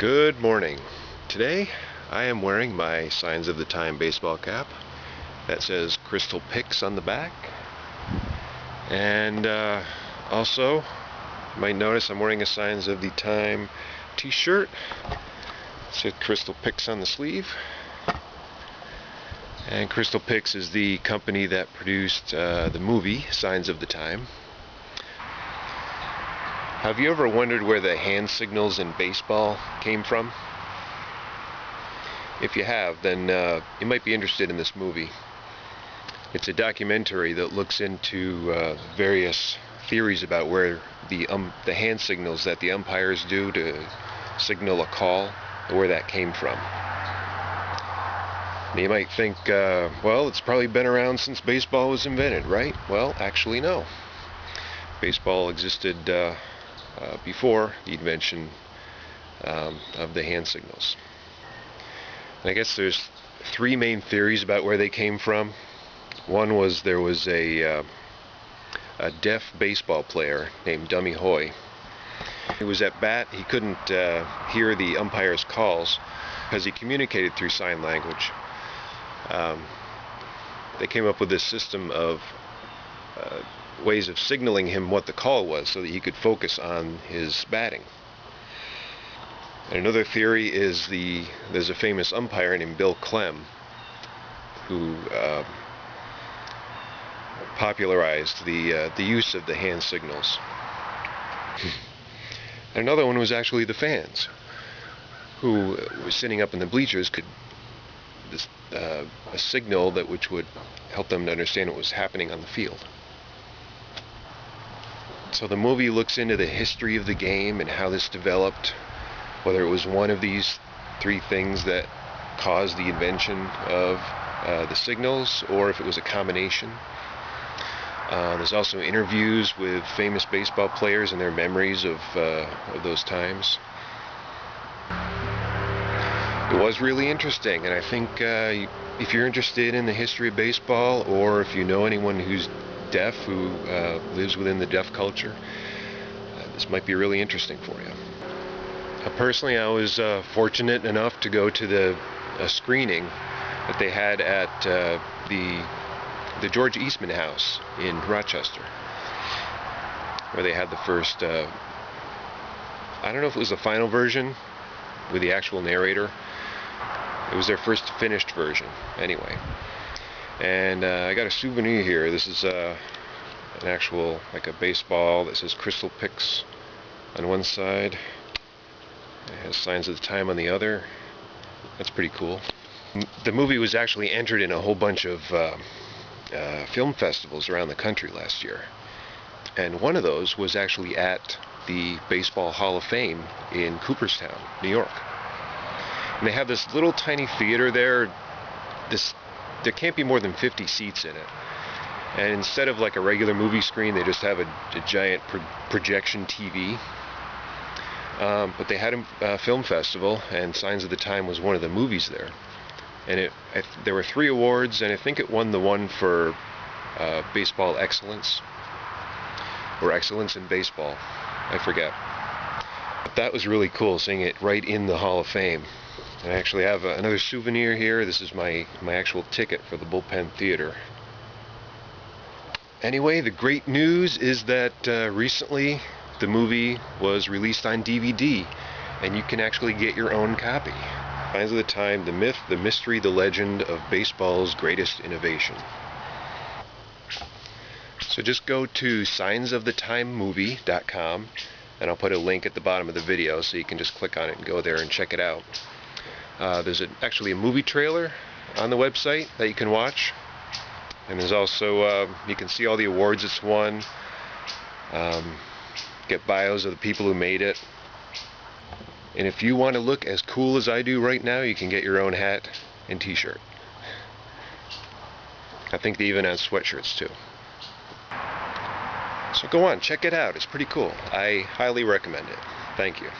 Good morning. Today I am wearing my Signs of the Time baseball cap that says Crystal Picks on the back, and also you might notice I'm wearing a Signs of the Time t-shirt. It says Crystal Picks on the sleeve, and Crystal Picks is the company that produced the movie Signs of the Time. Have you ever wondered where the hand signals in baseball came from? If you have, then you might be interested in this movie. It's a documentary that looks into various theories about where the hand signals that the umpires do to signal a call, where that came from. You might think, well, it's probably been around since baseball was invented, right? Well, actually no. Baseball existed before the invention of the hand signals. And I guess there's three main theories about where they came from. One was there was a deaf baseball player named Dummy Hoy. He was at bat. He couldn't hear the umpire's calls because he communicated through sign language. They came up with this system of ways of signaling him what the call was so that he could focus on his batting. And another theory is there's a famous umpire named Bill Clem who popularized the use of the hand signals. And another one was actually the fans who were sitting up in the bleachers could a signal which would help them to understand what was happening on the field. So the movie looks into the history of the game and how this developed, whether it was one of these three things that caused the invention of the signals, or if it was a combination. There's also interviews with famous baseball players and their memories of those times. It was really interesting, and I think if you're interested in the history of baseball, or if you know anyone who's deaf who lives within the deaf culture, this might be really interesting for you. Personally, I was fortunate enough to go to the screening that they had at the George Eastman House in Rochester, where they had the first, I don't know if it was the final version with the actual narrator. It was their first finished version, anyway. And I got a souvenir here. This is an actual, like a baseball that says Crystal Picks on one side. It has Signs of the Time on the other. That's pretty cool. The movie was actually entered in a whole bunch of film festivals around the country last year. And one of those was actually at the Baseball Hall of Fame in Cooperstown, New York. And they have this little tiny theater there. There can't be more than 50 seats in it. And instead of like a regular movie screen, they just have a giant projection TV. But they had a film festival, and Signs of the Time was one of the movies there. And there were 3 awards, and I think it won the one for baseball excellence, or excellence in baseball. I forget. But that was really cool, seeing it right in the Hall of Fame. And I actually have another souvenir here. This is my actual ticket for the Bullpen Theater. Anyway, the great news is that recently the movie was released on DVD, and you can actually get your own copy. Signs of the Time, the myth, the mystery, the legend of baseball's greatest innovation. So just go to signsofthetimemovie.com, and I'll put a link at the bottom of the video so you can just click on it and go there and check it out. There's actually a movie trailer on the website that you can watch, and there's also you can see all the awards it's won, get bios of the people who made it, and if you want to look as cool as I do right now, you can get your own hat and t-shirt. I think they even have sweatshirts too. So go on, check it out. It's pretty cool. I highly recommend it. Thank you.